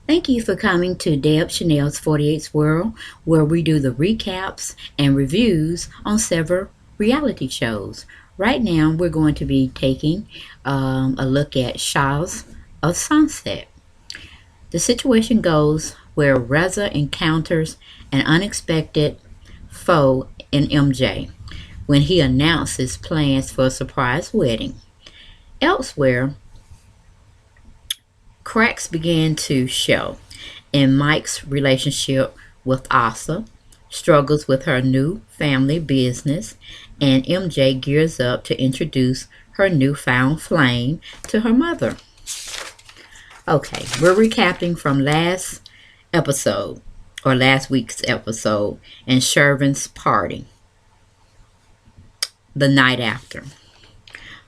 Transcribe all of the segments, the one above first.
Thank you for coming to Deb Chanel's 48's World, where we do the recaps and reviews on several reality shows. Right now, we're going to be taking a look at Shahs of Sunset. The situation goes where Reza encounters an unexpected foe in MJ when he announces plans for a surprise wedding. Elsewhere, cracks began to show in Mike's relationship with Asa, struggles with her new family business, and MJ gears up to introduce her newfound flame to her mother. Okay, we're recapping from last week's episode, and Shervin's party the night after.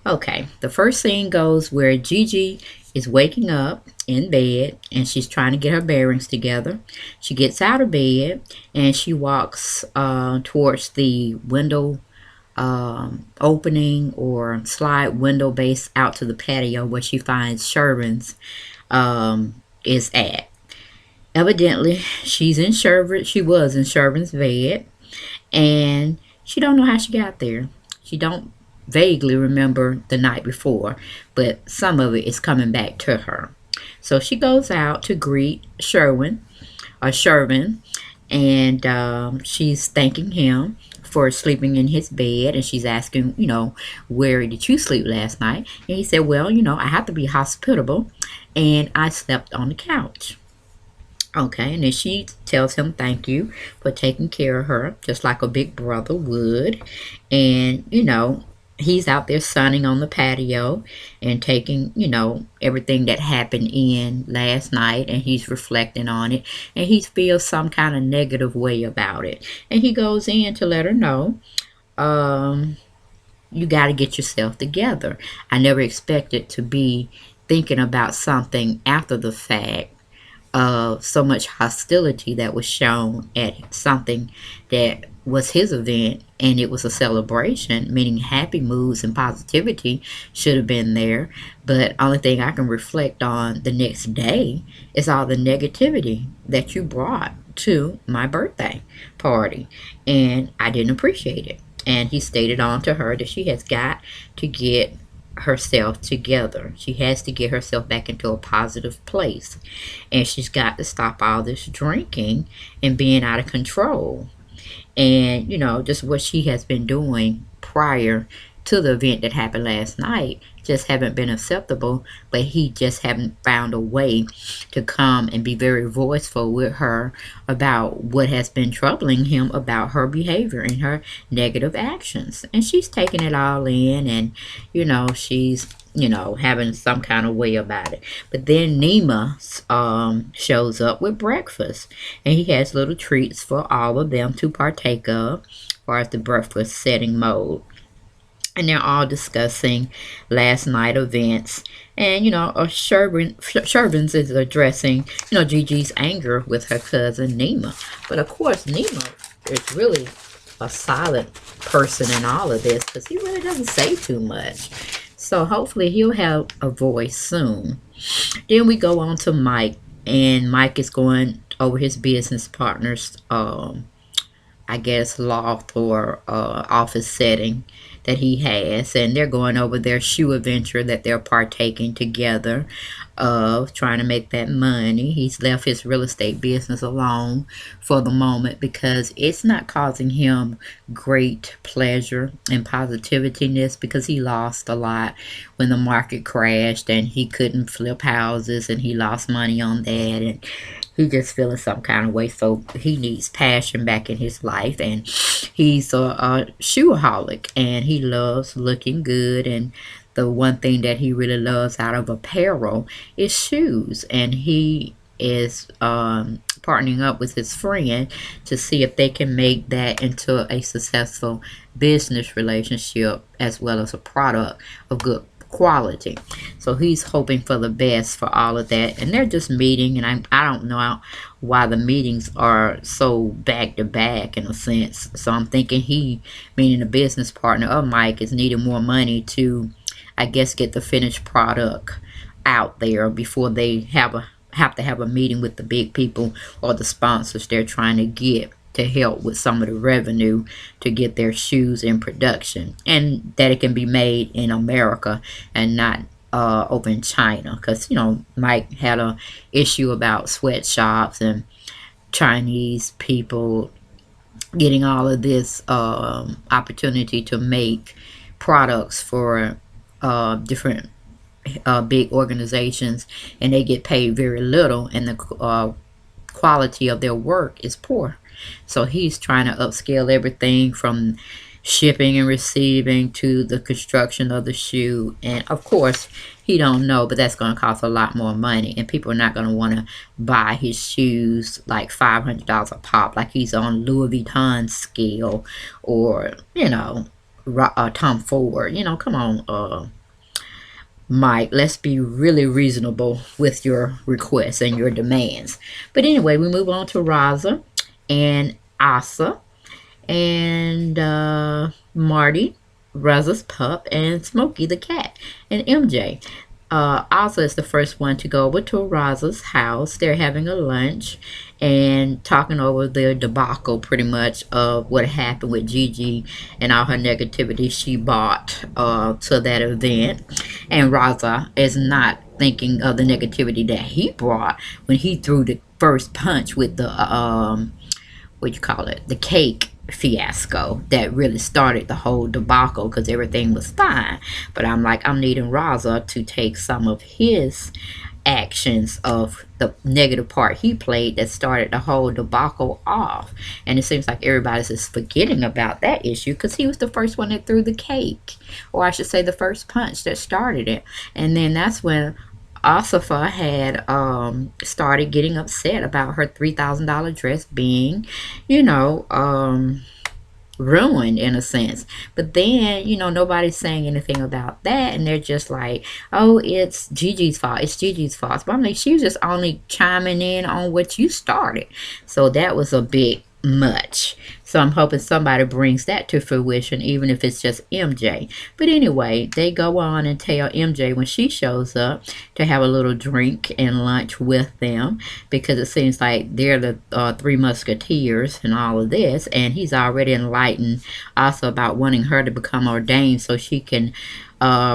Okay, the first scene goes where Gigi is waking up in bed and she's trying to get her bearings together. She gets out of bed and she walks towards the window opening or slide window base out to the patio where she finds Shervin's is at. Evidently, she was in Shervin's bed, and she don't know how she got there. She don't vaguely remember the night before, but some of it is coming back to her. So she goes out to greet Shervin, and she's thanking him for sleeping in his bed, and she's asking, where did you sleep last night? And he said, well, I have to be hospitable, and I slept on the couch. Okay, and then she tells him thank you for taking care of her, just like a big brother would. And, he's out there sunning on the patio and taking, everything that happened in last night, and he's reflecting on it, and he feels some kind of negative way about it. And he goes in to let her know, you got to get yourself together. I never expected to be thinking about something after the fact of so much hostility that was shown at something that was his event, and it was a celebration, meaning happy moods and positivity should have been there. But only thing I can reflect on the next day is all the negativity that you brought to my birthday party, and I didn't appreciate it. And he stated on to her that she has got to get herself together. She has to get herself back into a positive place. And she's got to stop all this drinking and being out of control. And, just what she has been doing prior to the event that happened last night just haven't been acceptable, but he just haven't found a way to come and be very voiceful with her about what has been troubling him about her behavior and her negative actions. And she's taking it all in, and she's having some kind of way about it. But then Nima shows up with breakfast, and he has little treats for all of them to partake of as far as the breakfast setting mode. And they're all discussing last night events. And, Shervin's is addressing, Gigi's anger with her cousin Nima. But of course, Nima is really a silent person in all of this because he really doesn't say too much. So hopefully he'll have a voice soon. Then we go on to Mike, and Mike is going over his business partner's, I guess, loft or office setting that he has, and they're going over their shoe adventure that they're partaking together of, trying to make that money. He's left his real estate business alone for the moment because it's not causing him great pleasure and positiveness, because he lost a lot when the market crashed and he couldn't flip houses and he lost money on that, and he just feeling some kind of way. So he needs passion back in his life, and he's a shoeaholic, and he loves looking good. And the one thing that he really loves out of apparel is shoes, and he is partnering up with his friend to see if they can make that into a successful business relationship as well as a product of good quality. So he's hoping for the best for all of that, and they're just meeting, and I don't know why the meetings are so back to back in a sense. So I'm thinking he, meaning the business partner of Mike, is needing more money to, I guess, get the finished product out there before they have have to have a meeting with the big people or the sponsors they're trying to get to help with some of the revenue to get their shoes in production, and that it can be made in America and not over in China. Because Mike had a issue about sweatshops and Chinese people getting all of this opportunity to make products for different big organizations, and they get paid very little, and the quality of their work is poor. So he's trying to upscale everything from shipping and receiving to the construction of the shoe. And of course, he don't know, but that's going to cost a lot more money, and people are not going to want to buy his shoes like $500 a pop, like he's on Louis Vuitton scale, or Tom Ford. Come on, Mike, let's be really reasonable with your requests and your demands. But anyway, we move on to Reza and Asa and Marty, Reza's pup, and Smokey the cat, and MJ. Asa is the first one to go over to Reza's house. They're having a lunch and talking over the debacle, pretty much, of what happened with Gigi and all her negativity she brought to that event. And Reza is not thinking of the negativity that he brought when he threw the first punch with the what you call it, the cake fiasco that really started the whole debacle, because everything was fine. But I'm needing Reza to take some of his actions of the negative part he played that started the whole debacle off. And it seems like everybody's just forgetting about that issue, because he was the first one that threw the cake, or I should say the first punch that started it. And then that's when Asifa had started getting upset about her $3,000 dress being, ruined in a sense. But then, nobody's saying anything about that, and they're just like, oh, it's Gigi's fault. It's Gigi's fault. But I'm like, she was just only chiming in on what you started. So that was a bit much. So I'm hoping somebody brings that to fruition, even if it's just MJ. But anyway, they go on and tell MJ when she shows up to have a little drink and lunch with them, because it seems like they're the three musketeers and all of this, and he's already enlightened also about wanting her to become ordained so she can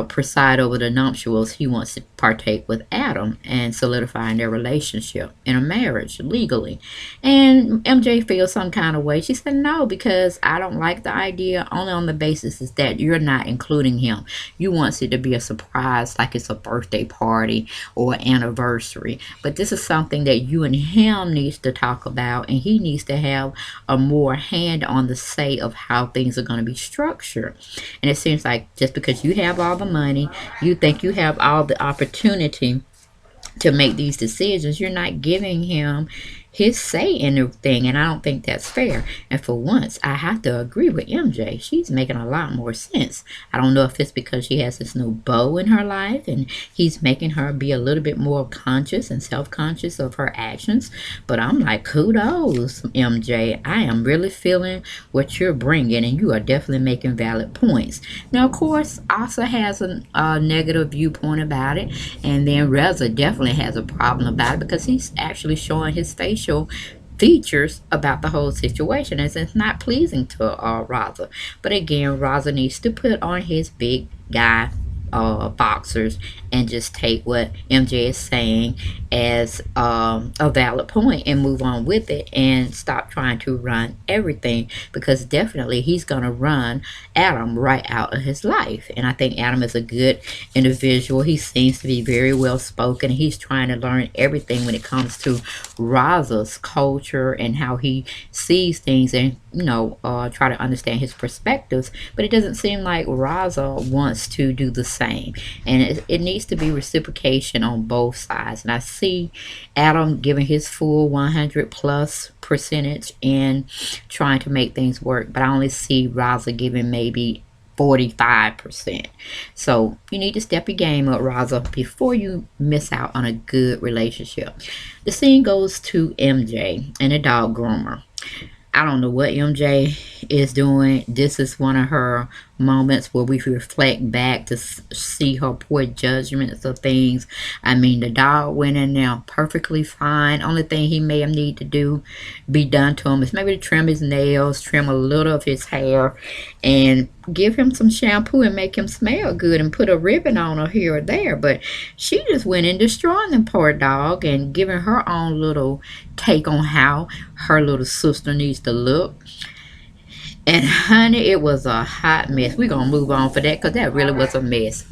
preside over the nuptials. He wants to partake with Adam and solidifying their relationship in a marriage legally. And MJ feels some kind of way. She said, no, because I don't like the idea, only on the basis is that you're not including him. You want it to be a surprise, like it's a birthday party or anniversary. But this is something that you and him needs to talk about, and he needs to have a more hand on the say of how things are going to be structured. And it seems like just because you have all the money, you think you have all the opportunity to make these decisions, you're not giving him his say in the thing, and I don't think that's fair. And for once, I have to agree with MJ. She's making a lot more sense. I don't know if it's because she has this new beau in her life, and he's making her be a little bit more conscious and self-conscious of her actions, but I'm like, kudos, MJ. I am really feeling what you're bringing, and you are definitely making valid points. Now, of course, Asa has a negative viewpoint about it, and then Reza definitely has a problem about it, because he's actually showing his facial features about the whole situation, as it's not pleasing to Reza. But again, Reza needs to put on his big guy boxers and just take what MJ is saying as a valid point and move on with it, and stop trying to run everything, because definitely he's going to run Adam right out of his life. And I think Adam is a good individual. He seems to be very well spoken. He's trying to learn everything when it comes to Reza's culture and how he sees things, and try to understand his perspectives. But it doesn't seem like Reza wants to do the same, and it needs to be reciprocation on both sides. And I see Adam giving his full 100+% in trying to make things work, but I only see Reza giving maybe 45%. So you need to step your game up, Reza, before you miss out on a good relationship. The scene goes to MJ and a dog groomer. I don't know what MJ is doing. This is one of her moments where we reflect back to see her poor judgments of things. I mean, the dog went in there perfectly fine. Only thing he may have need to do, be done to him, is maybe to trim his nails, trim a little of his hair, and give him some shampoo and make him smell good and put a ribbon on her here or there. But she just went in destroying the poor dog and giving her own little take on how her little sister needs to look. And honey, it was a hot mess. We're gonna move on for that because that really was a mess.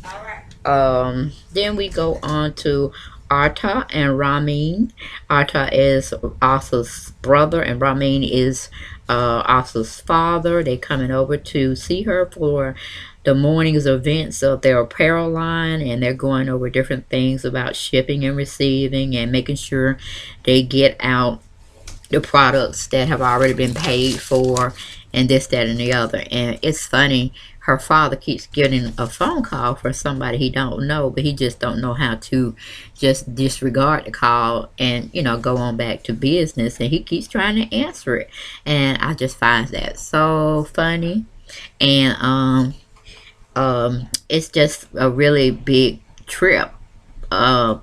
Then we go on to Arta and Ramin. Arta is Asa's brother, and Ramin is Asa's father. They coming over to see her for the morning's events of their apparel line, and they're going over different things about shipping and receiving and making sure they get out the products that have already been paid for, and this, that, and the other. And it's funny, her father keeps getting a phone call for somebody he don't know, but he just don't know how to just disregard the call and, you know, go on back to business. And he keeps trying to answer it, and I just find that so funny. And it's just a really big trip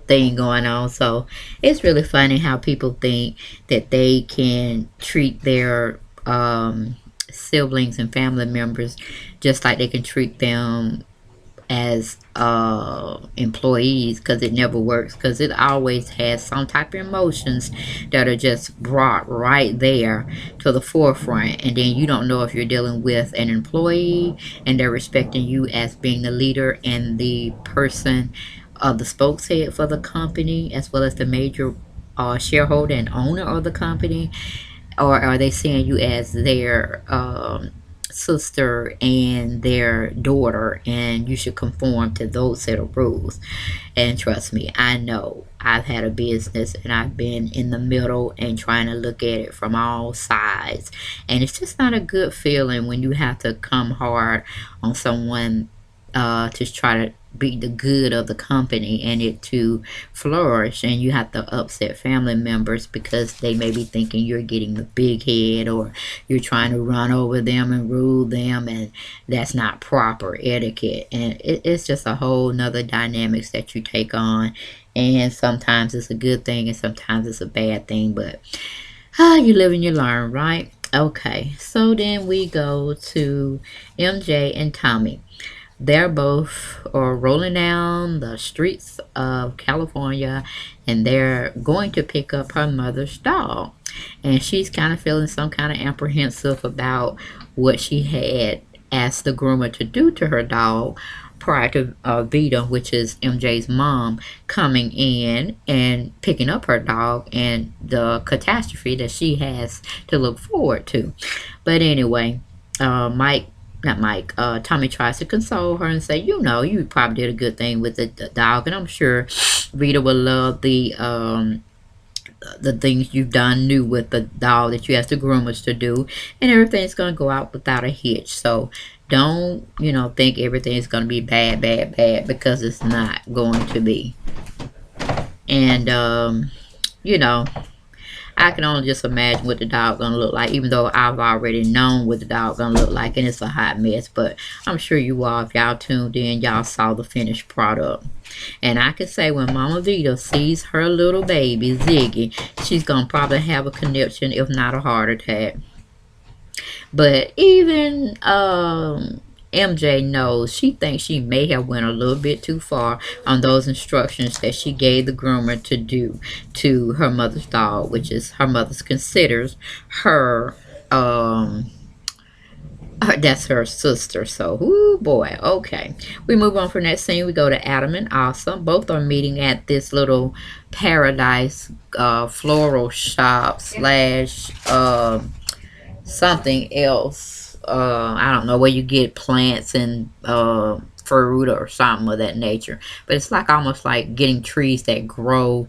thing going on. So it's really funny how people think that they can treat their siblings and family members just like they can treat them as employees, because it never works, because it always has some type of emotions that are just brought right there to the forefront, and then you don't know if you're dealing with an employee and they're respecting you as being the leader and the person of the spokeshead for the company, as well as the major shareholder and owner of the company, or are they seeing you as their sister and their daughter, and you should conform to those set of rules? And trust me, I know I've had a business and I've been in the middle and trying to look at it from all sides, and it's just not a good feeling when you have to come hard on someone to try to be the good of the company and it to flourish, and you have to upset family members because they may be thinking you're getting the big head, or you're trying to run over them and rule them, and that's not proper etiquette. And it's just a whole nother dynamics that you take on, and sometimes it's a good thing and sometimes it's a bad thing, but you live and you learn, right? Okay, so then we go to MJ and Tommy. They're both rolling down the streets of California, and they're going to pick up her mother's dog. And she's kind of feeling some kind of apprehensive about what she had asked the groomer to do to her dog prior to Vida, which is MJ's mom, coming in and picking up her dog, and the catastrophe that she has to look forward to. But anyway, Tommy tries to console her and say, you know, you probably did a good thing with the dog, and I'm sure Rita will love the things you've done new with the dog that you asked the groomers to do, and everything's going to go out without a hitch. So don't, think everything's going to be bad, bad, bad, because it's not going to be. And, I can only just imagine what the dog gonna look like, even though I've already known what the dog gonna look like, and it's a hot mess. But I'm sure you all, if y'all tuned in, y'all saw the finished product. And I can say when Mama Vida sees her little baby, Ziggy, she's gonna probably have a conniption, if not a heart attack. But even MJ knows, she thinks she may have went a little bit too far on those instructions that she gave the groomer to do to her mother's dog, which is her mother's considers her that's her sister. So, ooh boy. Okay, we move on from that scene. We go to Adam and Asa. Both are meeting at this little paradise floral shop slash something else. I don't know, where you get plants and fruit or something of that nature. But it's like almost like getting trees that grow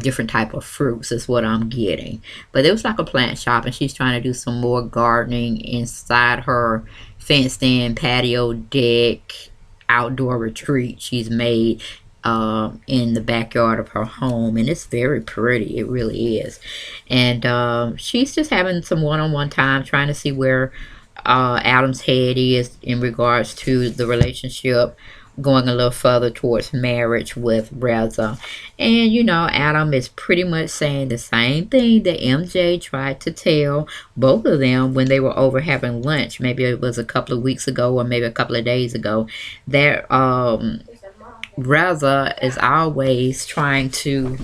different type of fruits is what I'm getting. But it was like a plant shop, and she's trying to do some more gardening inside her fenced in patio deck outdoor retreat she's made in the backyard of her home, and it's very pretty. It really is. And she's just having some one-on-one time, trying to see where Adam's head is in regards to the relationship, going a little further towards marriage with Reza. And Adam is pretty much saying the same thing that MJ tried to tell both of them when they were over having lunch. Maybe it was a couple of weeks ago or maybe a couple of days ago. That Reza is always trying to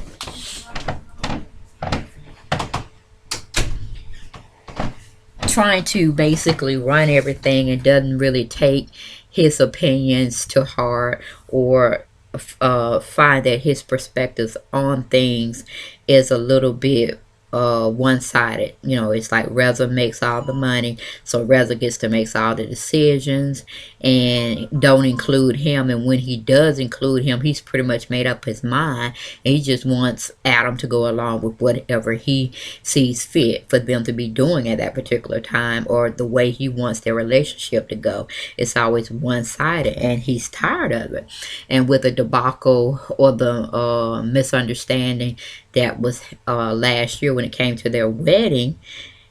basically run everything and doesn't really take his opinions to heart, or find that his perspectives on things is a little bit one-sided. It's like Reza makes all the money, so Reza gets to make all the decisions and don't include him. And when he does include him, he's pretty much made up his mind, and he just wants Adam to go along with whatever he sees fit for them to be doing at that particular time, or the way he wants their relationship to go. It's always one-sided, and he's tired of it. And with the debacle or the misunderstanding that was last year when it came to their wedding,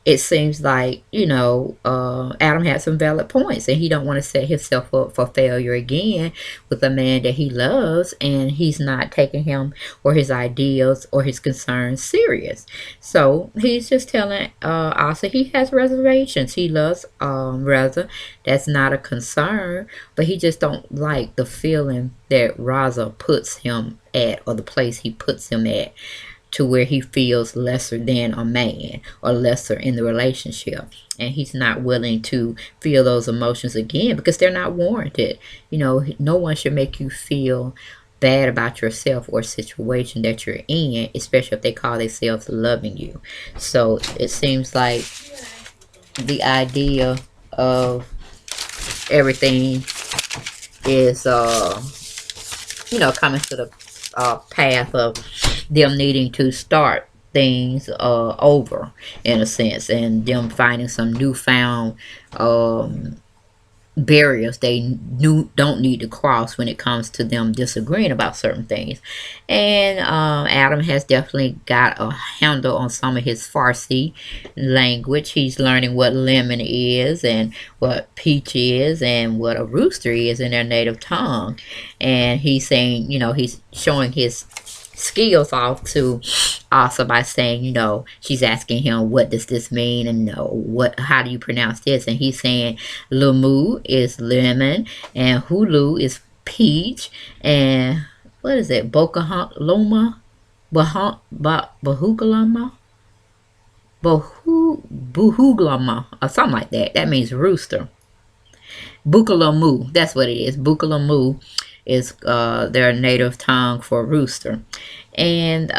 it seems like Adam had some valid points, and he don't want to set himself up for failure again with a man that he loves, and he's not taking him or his ideals or his concerns serious. So he's just telling Asa he has reservations. He loves Reza. That's not a concern, but he just don't like the feeling that Reza puts him at, or the place he puts him at, to where he feels lesser than a man or lesser in the relationship. And he's not willing to feel those emotions again because they're not warranted. No one should make you feel bad about yourself or situation that you're in, especially if they call themselves loving you. So it seems like the idea of everything is coming to the path of them needing to start things over, in a sense, and them finding some newfound barriers they don't need to cross when it comes to them disagreeing about certain things. And Adam has definitely got a handle on some of his Farsi language. He's learning what lemon is and what peach is and what a rooster is in their native tongue. And he's saying, he's showing his skills off to also by saying, she's asking him, what does this mean, and how do you pronounce this? And he's saying Lumu is lemon, and Hulu is peach, and what is it, Bokahaloma, Bahugalama, Buhuglama, or something like that. That means rooster. Bukalamu, that's what it is. Bukalamu is their native tongue for rooster. And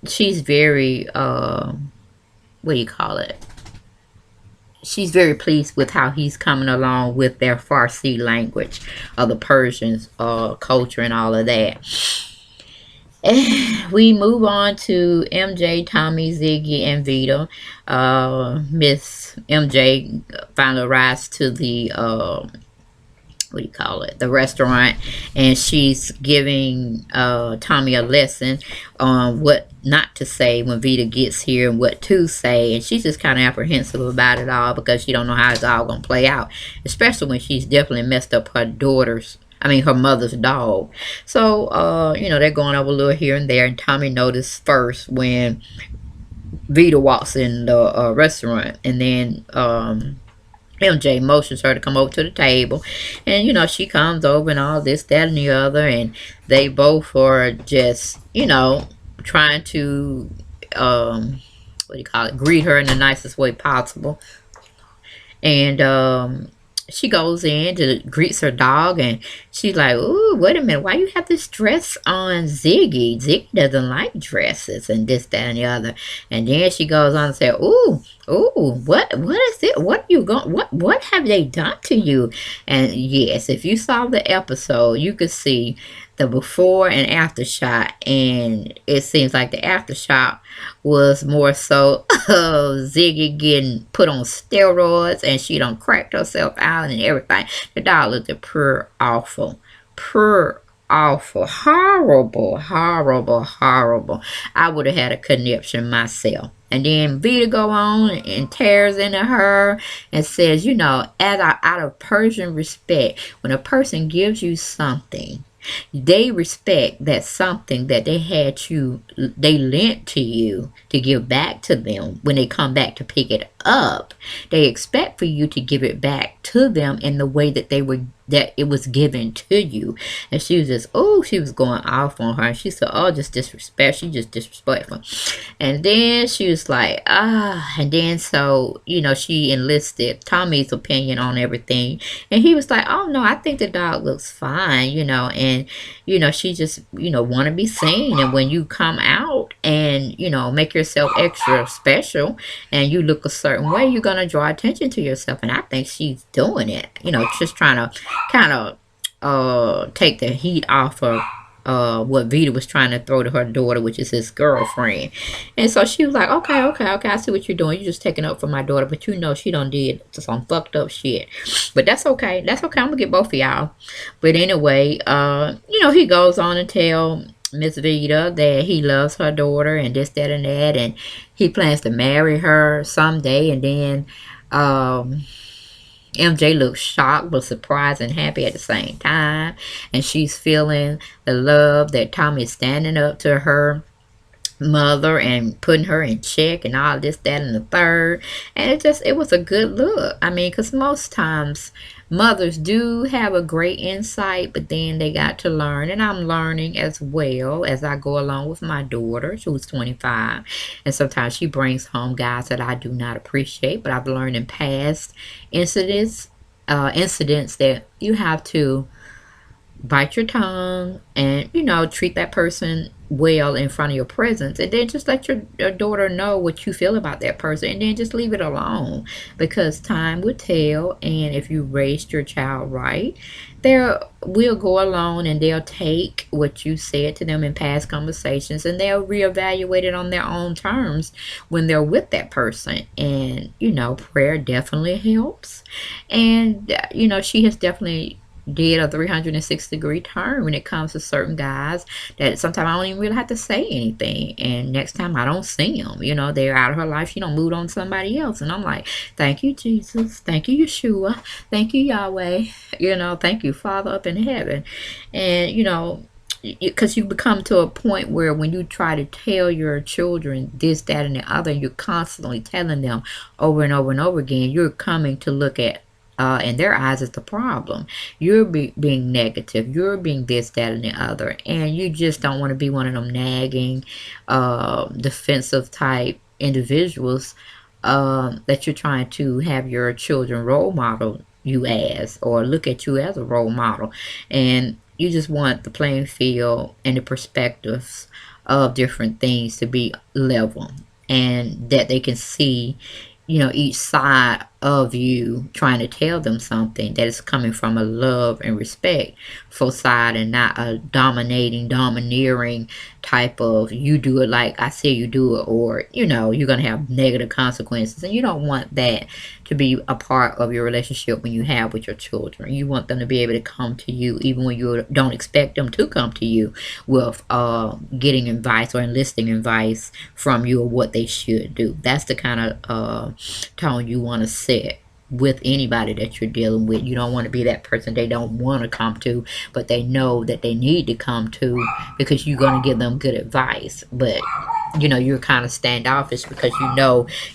she's very, what do you call it? She's very pleased with how he's coming along with their Farsi language, the Persians culture and all of that. And we move on to MJ, Tommy, Ziggy, and Vida. Miss MJ finally arrives to the the restaurant, and she's giving Tommy a lesson on what not to say when Vida gets here and what to say. And she's just kind of apprehensive about it all because she don't know how it's all gonna play out, especially when she's definitely messed up her her mother's dog. So they're going over a little here and there, and Tommy noticed first when Vida walks in the restaurant, and then MJ motions her to come over to the table, and she comes over and all this, that, and the other, and they both are just trying to greet her in the nicest way possible. And she goes in to greets her dog, and she's like, "Ooh, wait a minute, why you have this dress on, Ziggy? Ziggy doesn't like dresses," and this, that, and the other. And then she goes on and say, "Ooh, what is it? What have they done to you?" And yes, if you saw the episode, you could see the before and after shot, and it seems like the after shot was more so Ziggy getting put on steroids, and she done cracked herself out and everything. The dog looked pure awful, pure awful, horrible, horrible, horrible. I would have had a conniption myself. And then Vida go on and tears into her and says, out of Persian respect, when a person gives you something, they respect that something that they lent to you to give back to them. When they come back to pick it up, they expect for you to give it back to them in the way that it was given to you. And she was just, she was going off on her. And she said, just disrespect. She just disrespectful. And then she was like, and then so, she enlisted Tommy's opinion on everything. And he was like, oh no, I think the dog looks fine, and, she just, want to be seen. And when you come out and, make yourself extra special and you look a certain way, you're going to draw attention to yourself. And I think she's doing it, just trying to kind of take the heat off of what Vida was trying to throw to her daughter, which is his girlfriend. And so she was like, okay, I see what you're doing. You're just taking up for my daughter, but she done did some fucked up shit. But that's okay. I'm gonna get both of y'all. But anyway, he goes on to tell Miss Vida that he loves her daughter and this, that, and that, and he plans to marry her someday. And then MJ looks shocked but surprised and happy at the same time. And she's feeling the love that Tommy's standing up to her mother and putting her in check and all this, that, and the third. And it was a good look. I mean, because most times mothers do have a great insight, but then they got to learn. And I'm learning as well as I go along with my daughter, who's 25. And sometimes she brings home guys that I do not appreciate, but I've learned in past incidents that you have to bite your tongue and, treat that person well in front of your presence, and then just let your daughter know what you feel about that person, and then just leave it alone, because time will tell. And if you raised your child right, they will go along and they'll take what you said to them in past conversations and they'll reevaluate it on their own terms when they're with that person. And prayer definitely helps. And she has definitely did a 360-degree turn when it comes to certain guys that sometimes I don't even really have to say anything, and next time I don't see them, they're out of her life, she don't move on to somebody else, and I'm like, thank you Jesus, thank you Yeshua, thank you Yahweh, thank you Father up in heaven. And because you become to a point where when you try to tell your children this, that, and the other, and you're constantly telling them over and over and over again, you're coming to look at in their eyes is the problem. You're being negative. You're being this, that, and the other. And you just don't want to be one of them nagging, defensive type individuals that you're trying to have your children role model you as, or look at you as a role model. And you just want the playing field and the perspectives of different things to be level, and that they can see each side of you trying to tell them something that is coming from a love and respect for side, and not a domineering type of, you do it like I say you do it, or you're going to have negative consequences. And you don't want that to be a part of your relationship when you have with your children. You want them to be able to come to you even when you don't expect them to come to you with getting advice or enlisting advice from you of what they should do. That's the kind of tone you want to set with anybody that you're dealing with. You don't want to be that person they don't want to come to, but they know that they need to come to, because you're going to give them good advice. But you're kind of standoffish because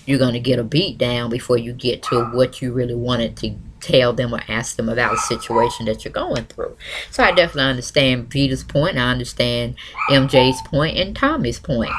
you're going to get a beat down before you get to what you really wanted to tell them or ask them about a situation that you're going through. So I definitely understand Vida's point. I understand MJ's point and Tommy's point.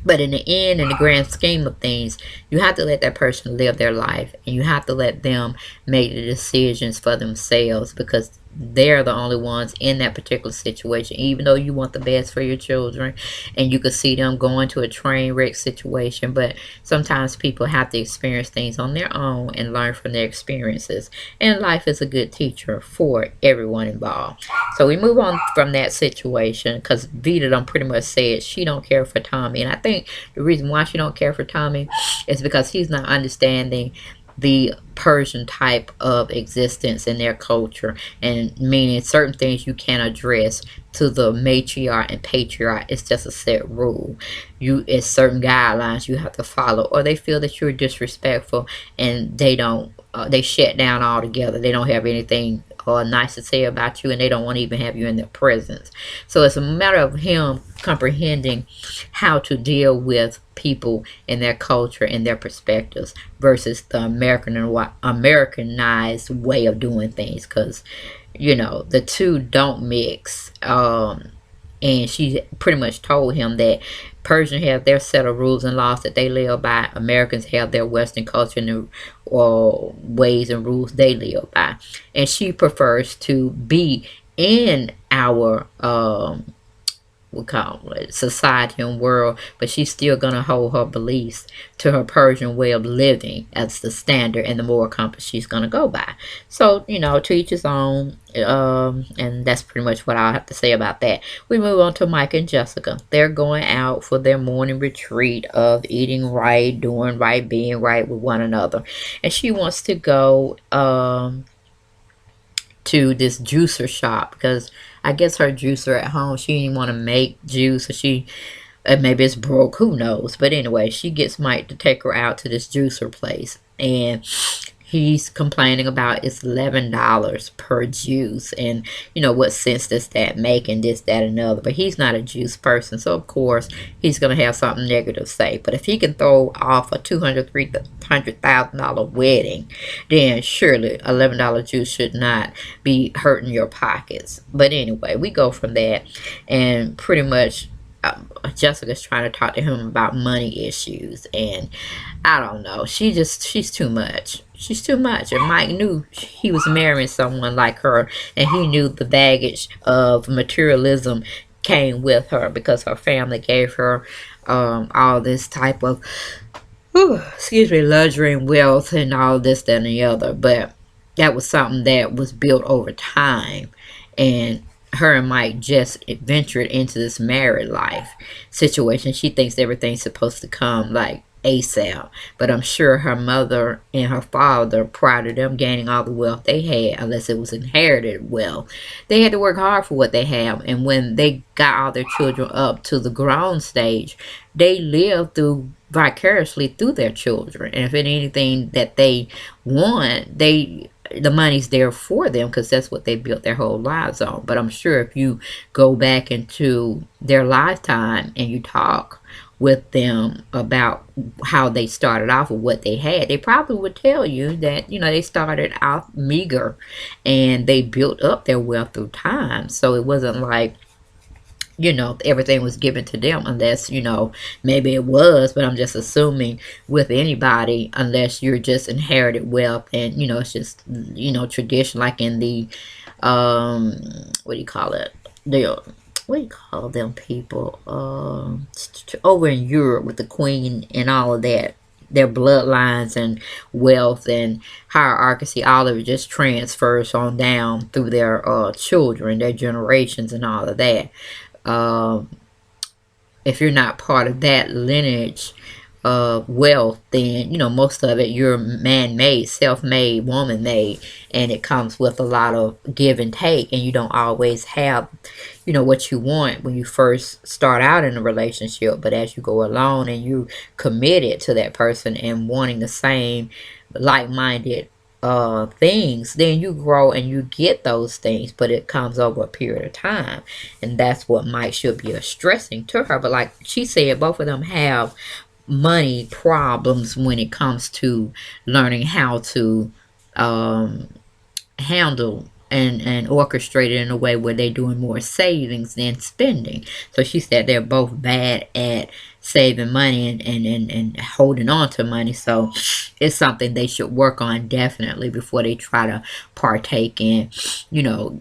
But in the end, in the grand scheme of things, you have to let that person live their life, and you have to let them make the decisions for themselves, because they're the only ones in that particular situation. Even though you want the best for your children and you could see them going to a train wreck situation, but sometimes people have to experience things on their own and learn from their experiences. And life is a good teacher for everyone involved. So we move on from that situation, because Vida done pretty much said she don't care for Tommy. And I think the reason why she don't care for Tommy is because he's not understanding the Persian type of existence in their culture, and meaning certain things you can't address to the matriarch and patriarch. It's just a set rule. It's certain guidelines you have to follow, or they feel that you're disrespectful and they don't. They shut down altogether. They don't have anything nice to say about you, and they don't want to even have you in their presence. So it's a matter of him comprehending how to deal with people and their culture and their perspectives versus the Americanized way of doing things, because the two don't mix. And she pretty much told him that Persians have their set of rules and laws that they live by. Americans have their Western culture and the ways and rules they live by. And she prefers to be in our we call it society and world, but she's still gonna hold her beliefs to her Persian way of living as the standard and the moral compass she's gonna go by. So to each his own, and that's pretty much what I'll have to say about that. We move on to Mike and Jessica. They're going out for their morning retreat of eating right, doing right, being right with one another, and she wants to go to this juicer shop because I guess her juicer at home, she didn't want to make juice, or maybe it's broke, who knows. But anyway, she gets Mike to take her out to this juicer place, and he's complaining about it's $11 per juice, and what sense does that make, and this, that, and the other. But he's not a juice person, so of course he's gonna have something negative to say. But if he can throw off a $200,000-$300,000 wedding, then surely $11 juice should not be hurting your pockets. But anyway, we go from that, and pretty much Jessica's trying to talk to him about money issues, and I don't know, she's too much. She's too much. And Mike knew he was marrying someone like her, and he knew the baggage of materialism came with her because her family gave her all this type of luxury and wealth and all this, that, and the other. But that was something that was built over time, and her and Mike just ventured into this married life situation. She thinks everything's supposed to come like ASAP, but I'm sure her mother and her father, prior to them gaining all the wealth they had, unless it was inherited wealth, they had to work hard for what they have. And when they got all their children up to the grown stage, they lived through vicariously through their children. And if anything that they want, the money's there for them because that's what they built their whole lives on. But I'm sure if you go back into their lifetime and you talk with them about how they started off with what they had, they probably would tell you that they started out meager and they built up their wealth through time. So it wasn't like everything was given to them, unless maybe it was, but I'm just assuming with anybody, unless you're just inherited wealth and it's just tradition, like in the what do you call it, what do you call them people over in Europe with the queen and all of that, their bloodlines and wealth and hierarchy, all of it just transfers on down through their children, their generations, and all of that. If you're not part of that lineage of wealth, then most of it you're man-made, self-made, woman-made, and it comes with a lot of give and take, and you don't always have what you want when you first start out in a relationship. But as you go along and you committed to that person and wanting the same like-minded things, then you grow and you get those things, but it comes over a period of time. And that's what Mike should be stressing to her. But like she said, both of them have money problems when it comes to learning how to handle and orchestrate it in a way where they're doing more savings than spending. So she said they're both bad at saving money and holding on to money. So it's something they should work on definitely before they try to partake in,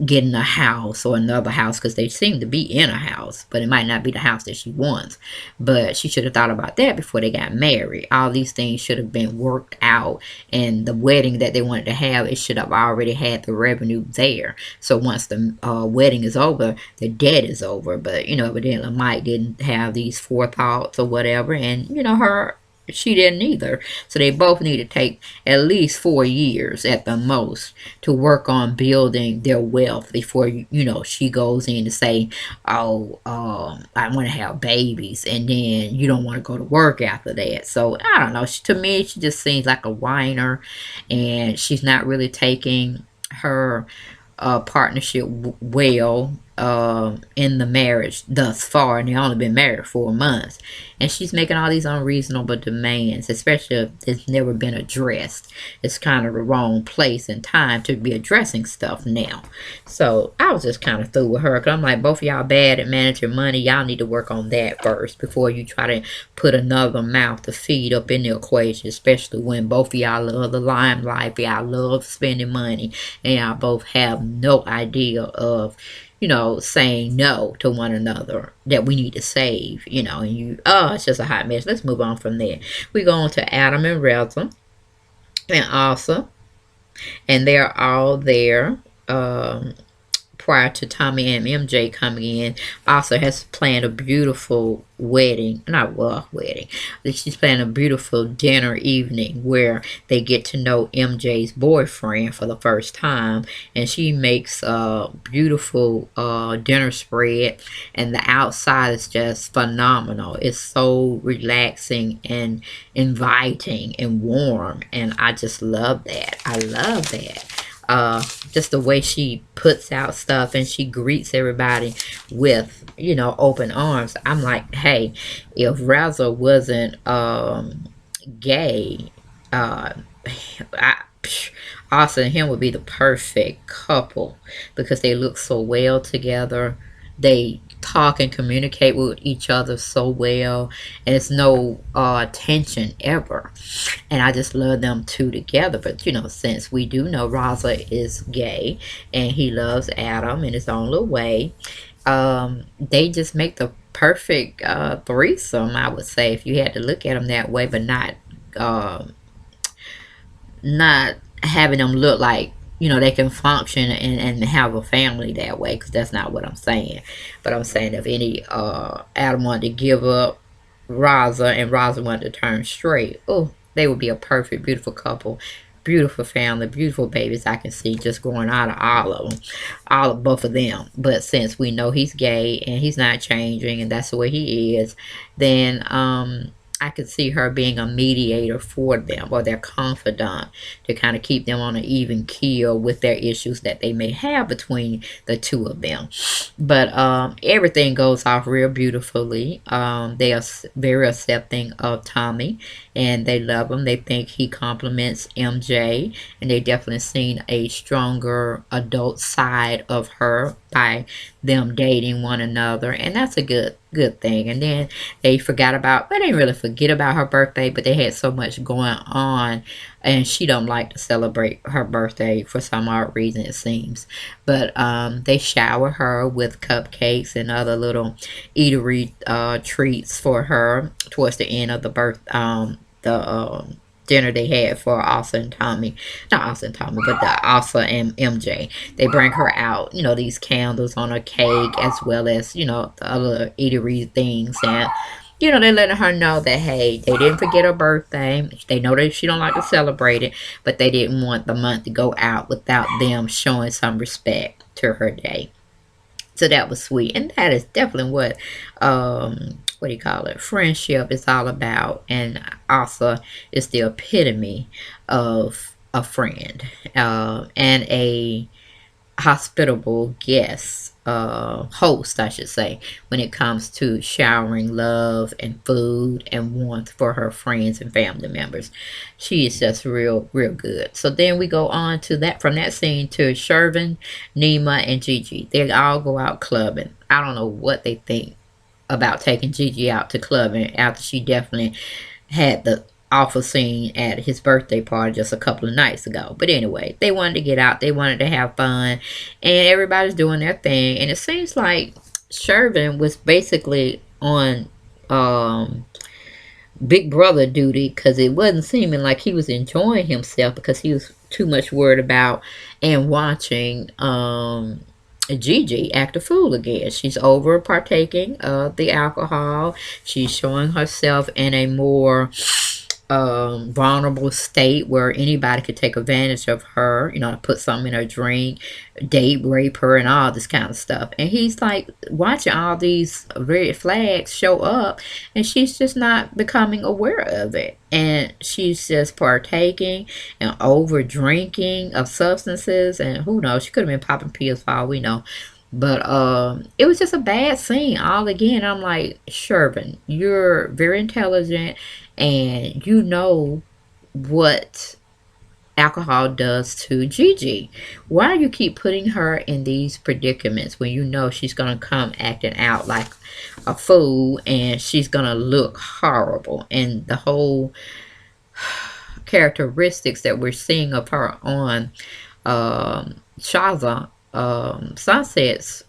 getting a house or another house, because they seem to be in a house, but it might not be the house that she wants. But she should have thought about that before they got married. All these things should have been worked out, and the wedding that they wanted to have, it should have already had the revenue there. So once the wedding is over, the debt is over. But evidently Mike didn't have these forethoughts or whatever, and her she didn't either. So they both need to take at least 4 years at the most to work on building their wealth before she goes in to say, "Oh, I want to have babies," and then you don't want to go to work after that. So I don't know. To me, she just seems like a whiner, and she's not really taking her partnership well in the marriage thus far, and they only been married 4 months, and she's making all these unreasonable demands, especially if it's never been addressed. It's kind of the wrong place and time to be addressing stuff now. So I was just kind of through with her, because I'm like, both of y'all bad at managing money. Y'all need to work on that first before you try to put another mouth to feed up in the equation, especially when both of y'all love the limelight, y'all love spending money, and y'all both have no idea of saying no to one another, that we need to save, and it's just a hot mess. Let's move on from there. We go on to Adam and Reza and Asa, and they're all there. Prior to Tommy and MJ coming in, also has planned a beautiful wedding. Not well, wedding. She's planning a beautiful dinner evening where they get to know MJ's boyfriend for the first time. And she makes a beautiful dinner spread. And the outside is just phenomenal. It's so relaxing and inviting and warm. And I just love that. I love that. Just the way she puts out stuff and she greets everybody with, open arms. I'm like, hey, if Reza wasn't gay, Austin and him would be the perfect couple, because they look so well together. They talk and communicate with each other so well, and it's no tension ever. And I just love them two together. But since we do know Reza is gay and he loves Adam in his own little way, they just make the perfect threesome, I would say, if you had to look at them that way, but not having them look like they can function and have a family that way, because that's not what I'm saying. But I'm saying if any Adam wanted to give up Reza and Reza wanted to turn straight, oh, they would be a perfect, beautiful couple, beautiful family, beautiful babies. I can see just growing out of all of them, both of them. But since we know he's gay and he's not changing and that's the way he is, then I could see her being a mediator for them, or their confidant, to kind of keep them on an even keel with their issues that they may have between the two of them. But everything goes off real beautifully. They are very accepting of Tommy, and they love him. They think he compliments MJ, and they definitely seen a stronger adult side of her by them dating one another, and that's a good thing. And then they didn't really forget about her birthday, but they had so much going on, and she don't like to celebrate her birthday for some odd reason, it seems. But they shower her with cupcakes and other little eatery treats for her towards the end of the dinner they had for Asa and Tommy. Not Asa and Tommy, but the Asa and MJ. They bring her out, these candles on a cake, as well as, the other eatery things. And, they're letting her know that, hey, they didn't forget her birthday. They know that she don't like to celebrate it, but they didn't want the month to go out without them showing some respect to her day. So that was sweet. And that is definitely what friendship is all about. And Asa is the epitome of a friend and a hospitable guest, host, I should say, when it comes to showering love and food and warmth for her friends and family members. She is just real, real good. So then we go on to that, from that scene, to Shervin, Nima, and Gigi. They all go out clubbing. I don't know what they think about taking Gigi out to clubbing after she definitely had the awful scene at his birthday party just a couple of nights ago. But anyway, they wanted to get out. They wanted to have fun. And everybody's doing their thing. And it seems like Shervin was basically on Big Brother duty, because it wasn't seeming like he was enjoying himself, because he was too much worried about and watching Gigi act a fool again. She's over partaking of the alcohol. She's showing herself in a more vulnerable state where anybody could take advantage of her, to put something in her drink, date rape her, and all this kind of stuff. And he's like watching all these red flags show up, and she's just not becoming aware of it. And she's just partaking and over drinking of substances, and who knows, she could have been popping pills for all we know. But it was just a bad scene all again. I'm like, Shervin, you're very intelligent and you know what alcohol does to Gigi. Why do you keep putting her in these predicaments when you know she's going to come acting out like a fool and she's going to look horrible? And the whole characteristics that we're seeing of her on Shahs Sunsets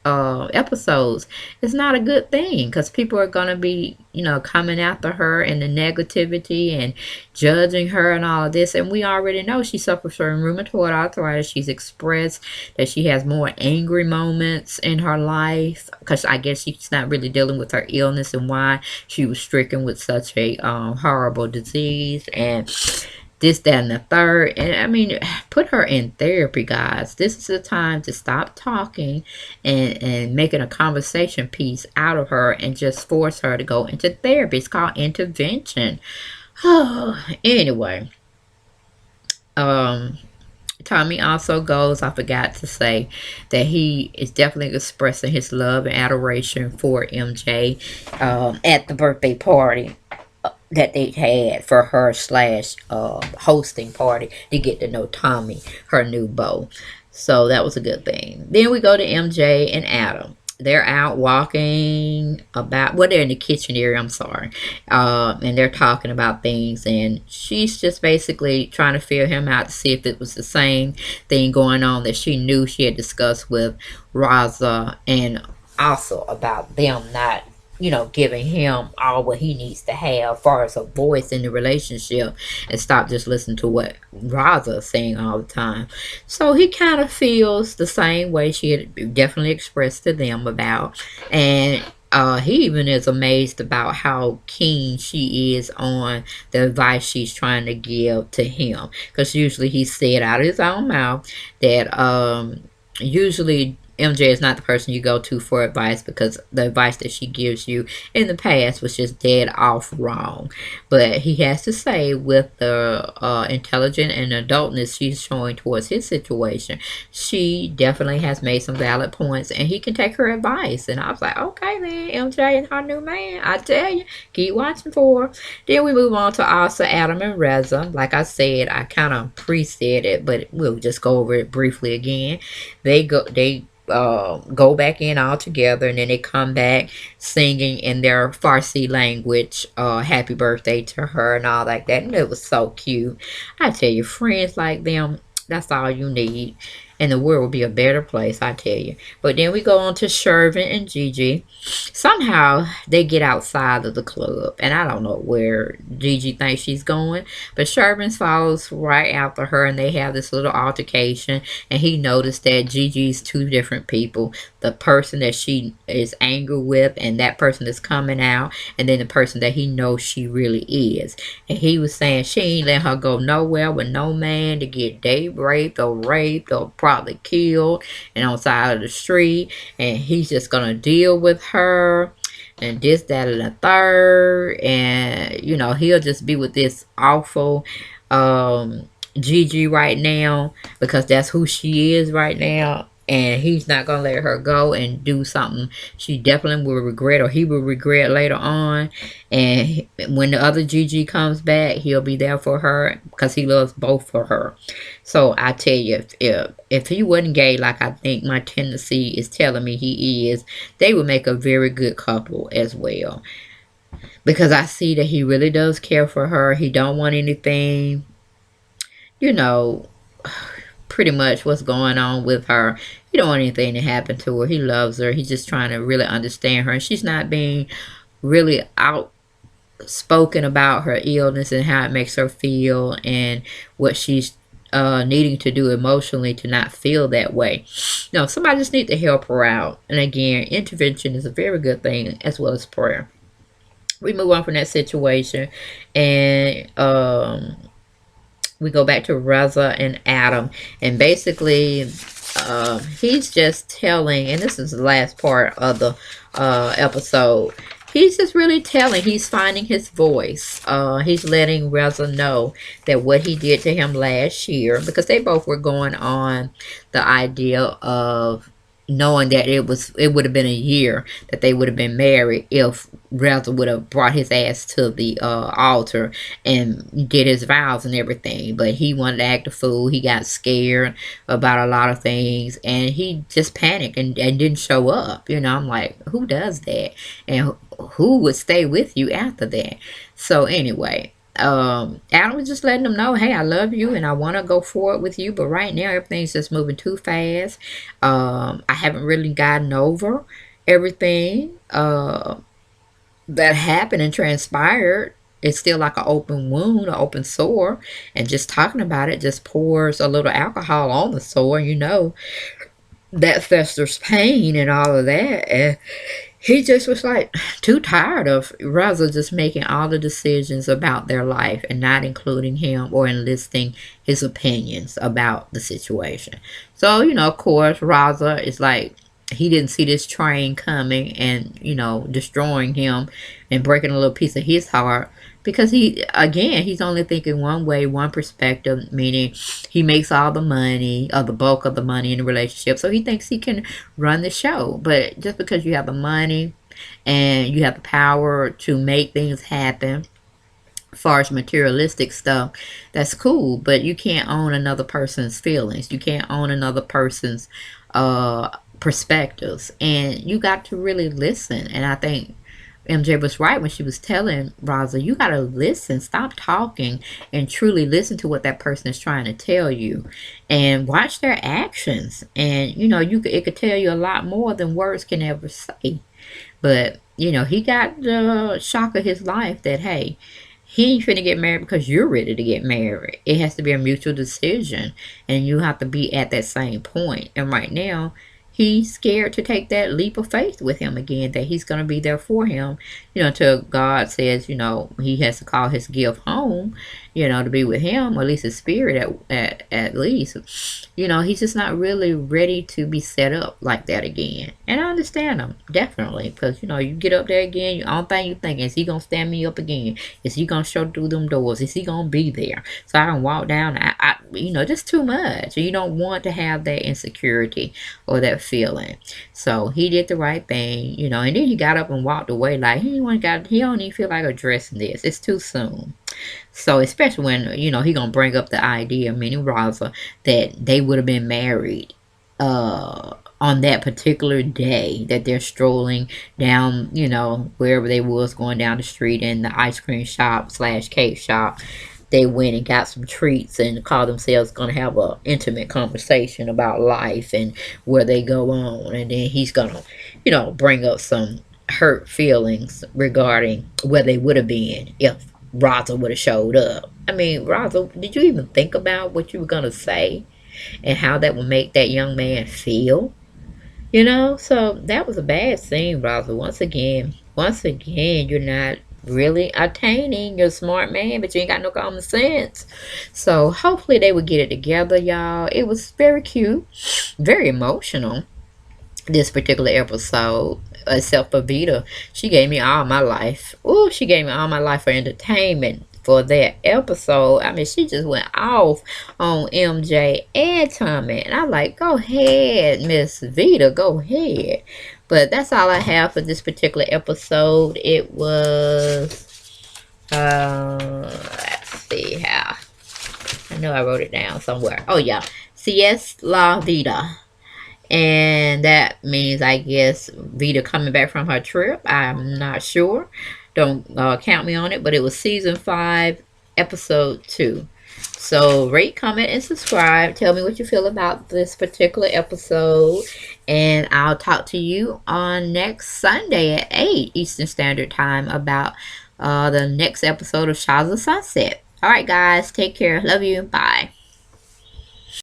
episodes is not a good thing, because people are going to be coming after her and the negativity and judging her and all of this. And we already know she suffers from rheumatoid arthritis. She's expressed that she has more angry moments in her life, because I guess she's not really dealing with her illness and why she was stricken with such a horrible disease and this, that, and the third. And I mean, put her in therapy, guys. This is the time to stop talking and making a conversation piece out of her and just force her to go into therapy. It's called intervention. Anyway, Tommy also goes, I forgot to say, that he is definitely expressing his love and adoration for MJ at the birthday party that they had for her slash hosting party to get to know Tommy, her new beau. So that was a good thing. Then we go to MJ and Adam. They're out walking about, well, they're in the kitchen area, I'm sorry. And they're talking about things, and she's just basically trying to feel him out to see if it was the same thing going on that she knew she had discussed with Reza, and also about them not giving him all what he needs to have as far as a voice in the relationship, and stop just listening to what Raza is saying all the time. So he kind of feels the same way she had definitely expressed to them about. And he even is amazed about how keen she is on the advice she's trying to give to him. Because usually he said out of his own mouth that usually MJ is not the person you go to for advice, because the advice that she gives you in the past was just dead off wrong. But he has to say, with the intelligence and adultness she's showing towards his situation, she definitely has made some valid points, and he can take her advice. And I was like, okay then, MJ is her new man. I tell you, keep watching for her. Then we move on to also Adam and Reza. Like I said, I kind of pre-said it, but we'll just go over it briefly again. They go back in all together, and then they come back singing in their Farsi language happy birthday to her and all like that, and it was so cute. I tell you, friends like them, that's all you need, and the world will be a better place, I tell you. But then we go on to Shervin and GG. Somehow they get outside of the club, and I don't know where Gigi thinks she's going, but Shervin follows right after her, and they have this little altercation. And he noticed that Gigi's two different people: the person that she is angry with, and that person that's coming out, and then the person that he knows she really is. And he was saying she ain't let her go nowhere with no man to get date raped or probably killed and on the side of the street, and he's just gonna deal with her and this, that, and the third. And he'll just be with this awful Gigi right now, because that's who she is right now, and he's not gonna let her go and do something she definitely will regret, or he will regret later on. And when the other Gigi comes back, he'll be there for her, because he loves both for her. So I tell you, if he wasn't gay, like I think my tendency is telling me he is, they would make a very good couple as well, because I see that he really does care for her. He don't want anything, you know pretty much what's going on with her. He don't want anything to happen to her. He loves her. He's just trying to really understand her, and she's not being really outspoken about her illness and how it makes her feel, and what she's needing to do emotionally to not feel that way. No, somebody just need to help her out. And again, intervention is a very good thing, as well as prayer. we move on from that situation, and we go back to Reza and Adam, and basically he's just telling, and this is the last part of the episode. He's just really telling, he's finding his voice. He's letting Reza know that what he did to him last year, because they both were going on the idea of knowing that it would have been a year that they would have been married if Reza would have brought his ass to the altar and did his vows and everything. But he wanted to act a fool. He got scared about a lot of things, and he just panicked and didn't show up. You know, I'm like, who does that? And who would stay with you after that? So anyway, Adam was just letting them know, hey, I love you and I want to go forward with you, but right now everything's just moving too fast. I haven't really gotten over everything that happened and transpired. It's still like an open wound, an open sore, and just talking about it just pours a little alcohol on the sore. You know, that festers pain and all of that. And he just was like too tired of Reza just making all the decisions about their life and not including him or enlisting his opinions about the situation. So, you know, of course, Reza is like, he didn't see this train coming and, you know, destroying him and breaking a little piece of his heart, because he's only thinking one way, one perspective, meaning he makes all the money, or the bulk of the money in the relationship, so he thinks he can run the show. But just because you have the money and you have the power to make things happen, as far as materialistic stuff, that's cool, but you can't own another person's feelings. You can't own another person's perspectives, and you got to really listen. And I think MJ was right when she was telling Reza, you got to listen, stop talking, and truly listen to what that person is trying to tell you, and watch their actions. And, you know, it could tell you a lot more than words can ever say. But, you know, he got the shock of his life that, hey, he ain't finna get married because you're ready to get married. It has to be a mutual decision, and you have to be at that same point. And right now, he's scared to take that leap of faith with him again, that he's going to be there for him, you know, until God says, you know, he has to call his gift home, you know, to be with him, or at least his spirit at least. You know, he's just not really ready to be set up like that again. And I understand him, definitely, because, you know, you get up there again, the only thing you think, is he going to stand me up again? Is he going to show through them doors? Is he going to be there? So I can walk down, you know, just too much. You don't want to have that insecurity or that feeling. So he did the right thing, you know, and then he got up and walked away like he don't even feel like addressing this. It's too soon. So especially when, you know, he gonna bring up the idea, meaning Raza, that they would have been married on that particular day that they're strolling down, you know, wherever they was, going down the street in the ice cream shop / cake shop. They went and got some treats and called themselves going to have a intimate conversation about life and where they go on. And then he's going to, you know, bring up some hurt feelings regarding where they would have been if Raza would have showed up. I mean, Raza, did you even think about what you were going to say and how that would make that young man feel? You know, so that was a bad scene, Raza. Once again, you're not really attaining. You're a smart man, but you ain't got no common sense. So hopefully they would get it together, y'all. It was very cute, very emotional, this particular episode, except for Vida. She gave me all my life. Ooh, she gave me all my life for entertainment for that episode. I mean, she just went off on MJ and Tommy. And I'm like, go ahead, Miss Vida, go ahead. But that's all I have for this particular episode. It was, let's see how. I know I wrote it down somewhere. Oh, yeah. Sies la Vida. And that means, I guess, Vida coming back from her trip. I'm not sure. Don't count me on it. But it was season 5, episode 2. So rate, comment, and subscribe. Tell me what you feel about this particular episode. And I'll talk to you on next Sunday at 8 Eastern Standard Time about the next episode of Shahs of Sunset. All right, guys. Take care. Love you. Bye.